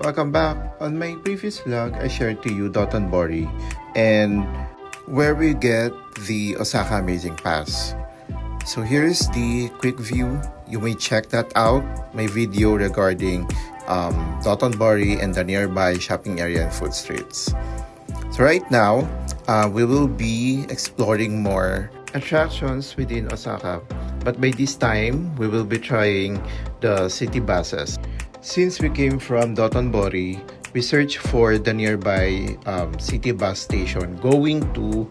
Welcome back. On my previous vlog, I shared to you Dotonbori and where we get the Osaka Amazing Pass. So here's the quick view. You may check that out. My video regarding Dotonbori and the nearby shopping area and food streets. So right now, we will be exploring more attractions within Osaka. But by this time, we will be trying the city buses. Since we came from Dotonbori, we searched for the nearby city bus station going to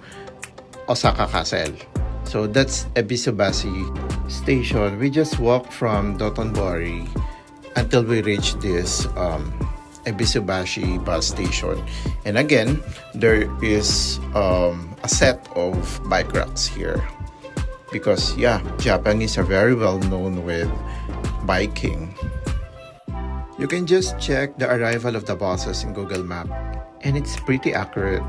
Osaka Castle. So that's Ebisubashi station. We just walked from Dotonbori until we reach this Ebisubashi bus station. And again, there is a set of bike racks here. Because yeah, Japanese are very well known with biking. You can just check the arrival of the buses in Google Map, and it's pretty accurate.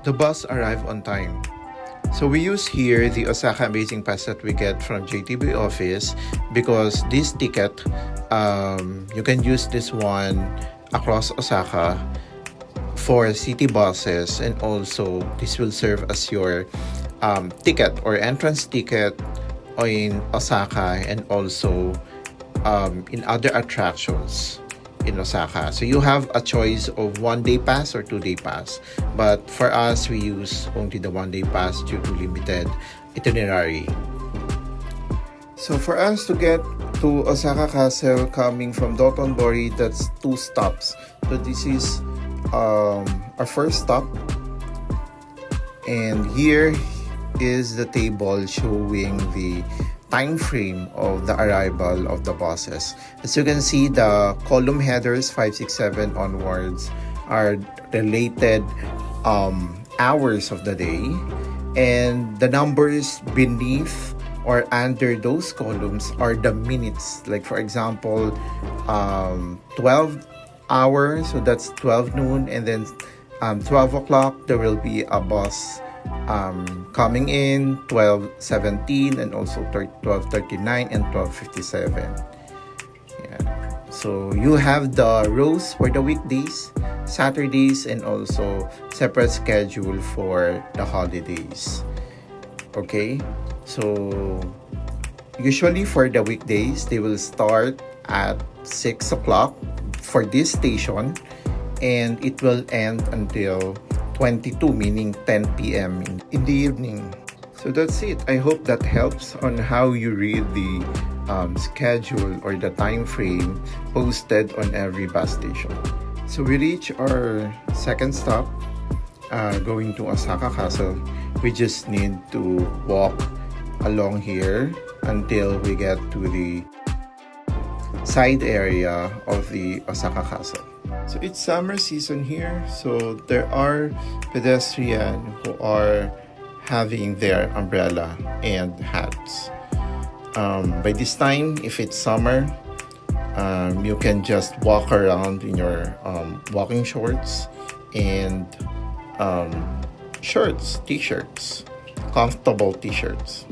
The bus arrived on time. So we use here the Osaka Amazing Pass that we get from JTB office because this ticket, you can use this one across Osaka for city buses, and also this will serve as your ticket or entrance ticket in Osaka and also in other attractions in Osaka. So you have a choice of 1-day pass or 2-day pass, but for us we use only the 1-day pass due to limited itinerary. So for us to get to Osaka Castle coming from Dotonbori, that's 2 stops. So this is our first stop, and here is the table showing the time frame of the arrival of the buses. As you can see, the column headers 5, 6, 7 onwards are related hours of the day, and the numbers beneath or under those columns are the minutes. Like for example, 12 hours, so that's 12 noon, and then 12 o'clock there will be a bus coming in, 12:17, and also 12:39 and 12:57. Yeah. So you have the rows for the weekdays, Saturdays, and also separate schedule for the holidays. Okay, so usually for the weekdays they will start at 6 o'clock for this station, and it will end until 22, meaning 10 p.m. in the evening. So that's it. I hope that helps on how you read the schedule or the time frame posted on every bus station. So we reach our second stop, going to Osaka Castle. We just need to walk along here until we get to the side area of the Osaka Castle. So it's summer season here, so there are pedestrians who are having their umbrella and hats. By this time, if it's summer, you can just walk around in your walking shorts and shirts, t-shirts, comfortable t-shirts.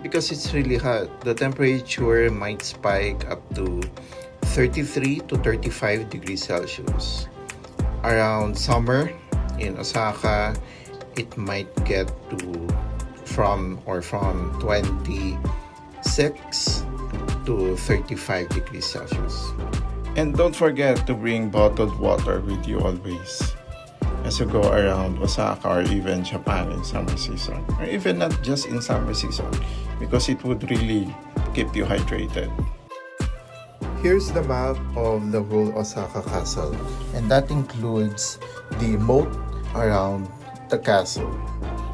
Because it's really hot, the temperature might spike up to 33 to 35 degrees Celsius. Around summer in Osaka, it might get to from 26 to 35 degrees Celsius. And don't forget to bring bottled water with you always as you go around Osaka or even Japan in summer season, or even not just in summer season, because it would really keep you hydrated. Here's the map of the whole Osaka Castle, and that includes the moat around the castle.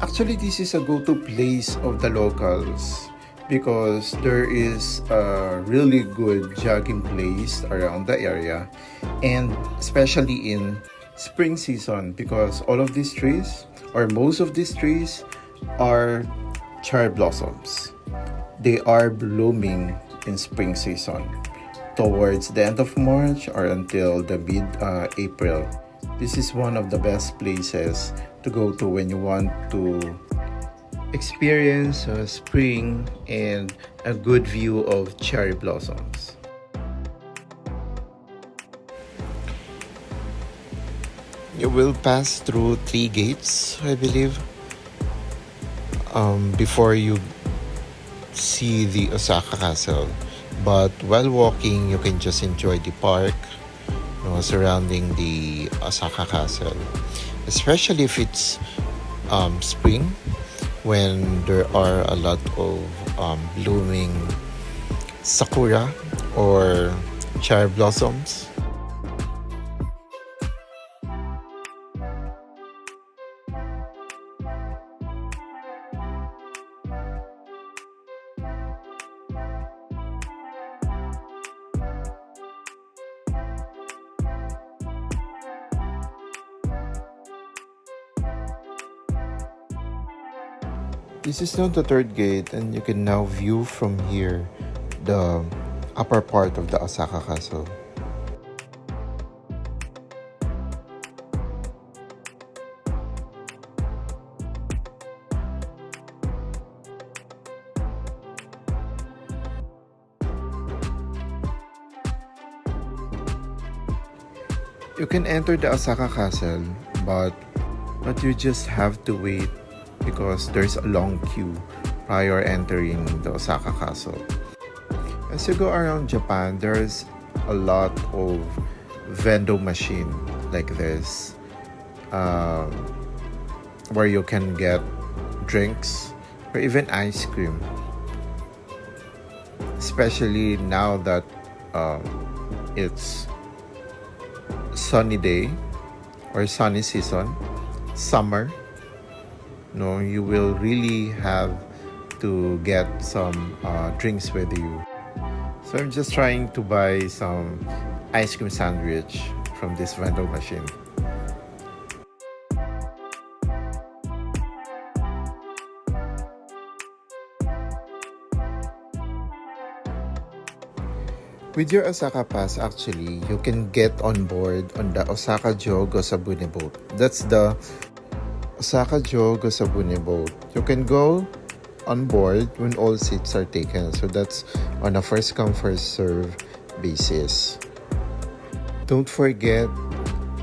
Actually, this is a go-to place of the locals because there is a really good jogging place around the area, and especially in spring season, because all of these trees, or most of these trees, are cherry blossoms. They are blooming in spring season, towards the end of March or until the mid-April. This is one of the best places to go to when you want to experience spring and a good view of cherry blossoms. You will pass through 3 gates, I believe, before you see the Osaka Castle. But while walking, you can just enjoy the park, surrounding the Osaka Castle. Especially if it's spring, when there are a lot of blooming sakura or cherry blossoms. This is now the third gate, and you can now view from here the upper part of the Osaka Castle. You can enter the Osaka Castle, but you just have to wait because there's a long queue prior entering the Osaka Castle. As you go around Japan, there's a lot of vending machine like this, where you can get drinks or even ice cream. Especially now that it's sunny day or sunny season, summer. No, you will really have to get some drinks with you. So I'm just trying to buy some ice cream sandwich from this vending machine. With your Osaka Pass, actually, you can get on board on the Osaka-jo Gosabune boat. That's the Osaka-jo Gosabune boat. You can go on board when all seats are taken. So that's on a first come first serve basis. Don't forget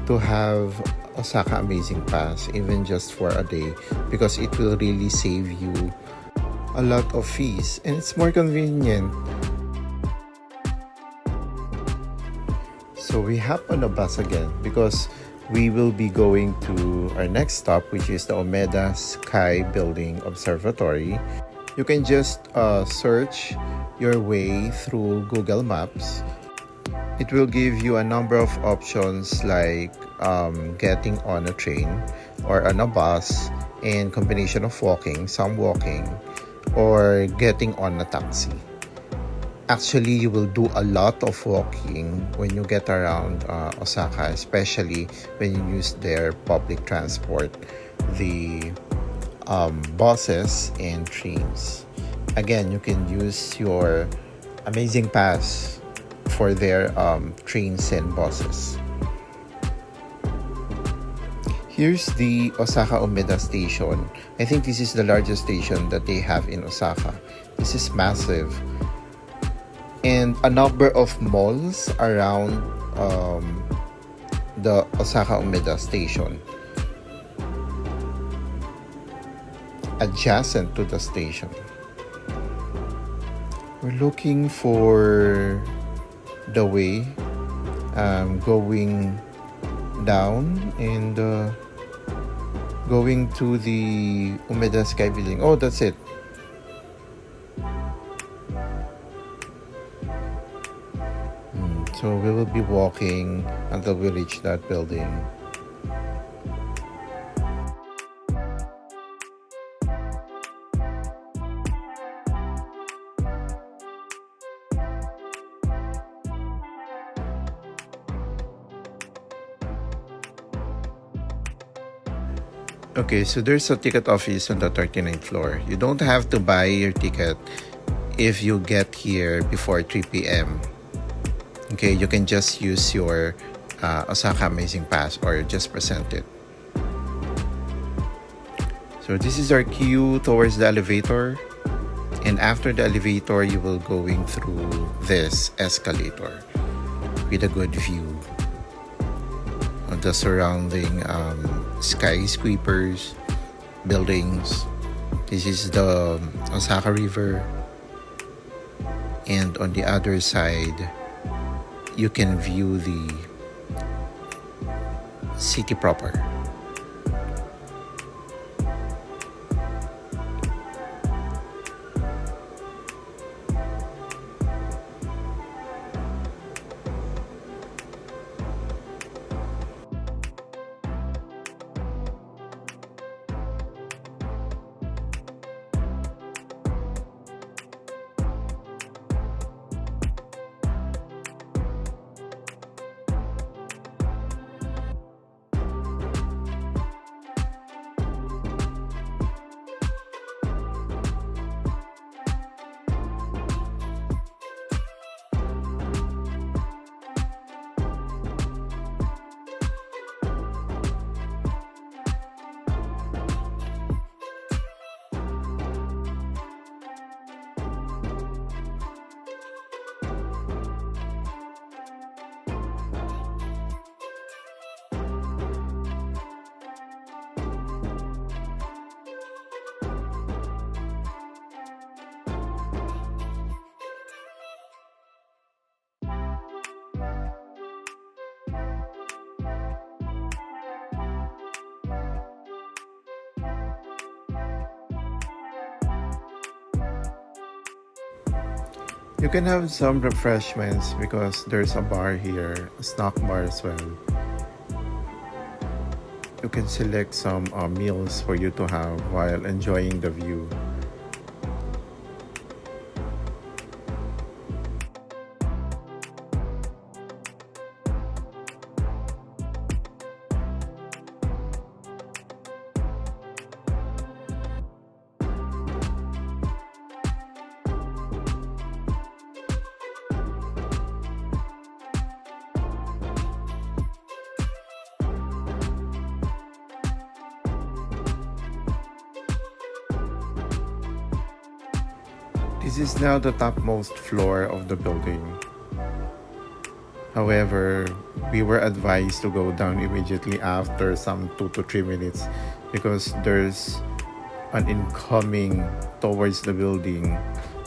to have Osaka Amazing Pass, even just for a day, because it will really save you a lot of fees and it's more convenient. So we hop on a bus again because we will be going to our next stop, which is the Omeda Sky Building Observatory. You can just search your way through Google Maps. It will give you a number of options like getting on a train or on a bus, and combination of some walking, or getting on a taxi. Actually, you will do a lot of walking when you get around Osaka, especially when you use their public transport, the buses and trains. Again, you can use your Amazing Pass for their trains and buses. Here's the Osaka Omeda Station. I think this is the largest station that they have in Osaka. This is massive. And a number of malls around the Osaka Umeda Station, adjacent to the station. We're looking for the way going down and going to the Umeda Sky Building. Oh, that's it. So we will be walking until we reach that building. Okay, so there's a ticket office on the 39th floor. You don't have to buy your ticket if you get here before 3 p.m. Okay, you can just use your Osaka Amazing Pass or just present it. So this is our queue towards the elevator. And after the elevator, you will going through this escalator with a good view the surrounding skyscrapers, buildings. This is the Osaka River, and on the other side you can view the city proper. You can have some refreshments because there's a bar here, a snack bar as well. You can select some meals for you to have while enjoying the view. This is now the topmost floor of the building. However, we were advised to go down immediately after some 2 to 3 minutes because there's an incoming towards the building,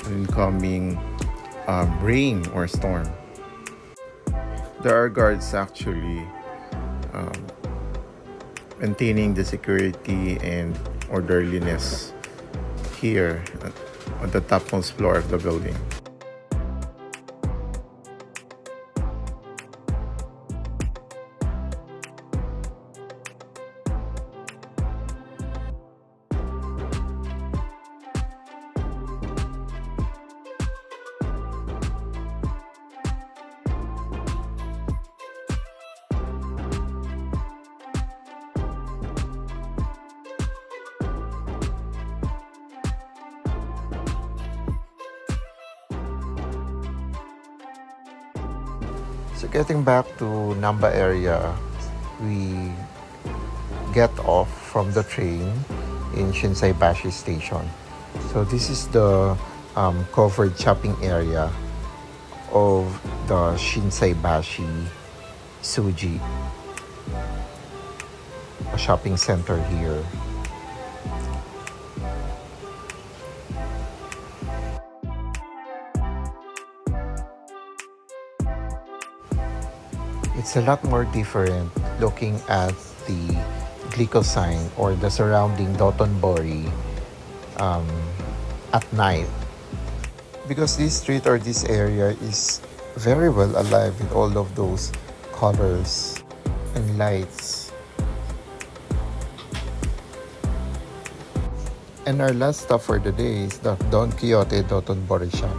an incoming rain or storm. There are guards actually maintaining the security and orderliness here on the topmost floor of the building. So getting back to Namba area, we get off from the train in Shinsaibashi station. So this is the covered shopping area of the Shinsaibashi Suji, a shopping center here. It's a lot more different looking at the Glico sign or the surrounding Dotonbori at night, because this street or this area is very well alive with all of those colors and lights. And our last stop for the day is the Don Quixote Dotonbori shop.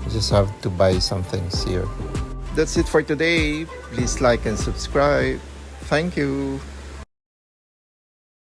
You just have to buy some things here. That's it for today. Please like and subscribe. Thank you.